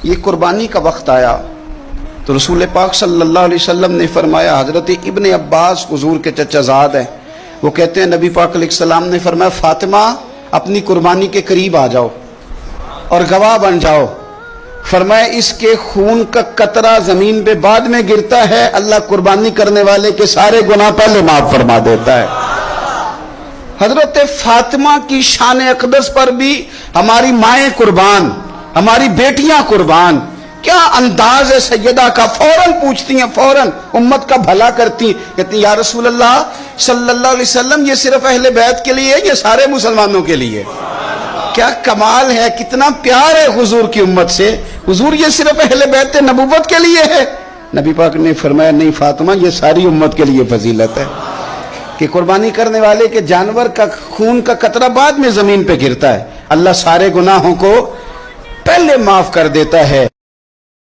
یہ قربانی کا وقت آیا تو رسول پاک صلی اللہ علیہ وسلم نے فرمایا، حضرت ابن عباس حضور کے چچا زاد ہیں، وہ کہتے ہیں نبی پاک علیہ السلام نے فرمایا فاطمہ اپنی قربانی کے قریب آ جاؤ اور گواہ بن جاؤ۔ فرمایا اس کے خون کا قطرہ زمین پہ بعد میں گرتا ہے، اللہ قربانی کرنے والے کے سارے گناہ پہلے معاف فرما دیتا ہے۔ حضرت فاطمہ کی شان اقدس پر بھی ہماری مائیں قربان، ہماری بیٹیاں قربان، کیا انداز ہے سیدہ کا، فوراً پوچھتی ہیں، فوراً امت کا بھلا کرتی، کہتی ہیں یا رسول اللہ صلی اللہ علیہ وسلم یہ صرف اہل بیت کے لیے ہے یہ سارے مسلمانوں کے لیے؟ کیا کمال ہے، کتنا پیار ہے حضور کی امت سے، حضور یہ صرف اہل بیت نبوت کے لیے ہے؟ نبی پاک نے فرمایا نہیں فاطمہ یہ ساری امت کے لیے فضیلت ہے کہ قربانی کرنے والے کے جانور کا خون کا قطرہ بعد میں زمین پہ گرتا ہے، اللہ سارے گناہوں کو پہلے معاف کر دیتا ہے۔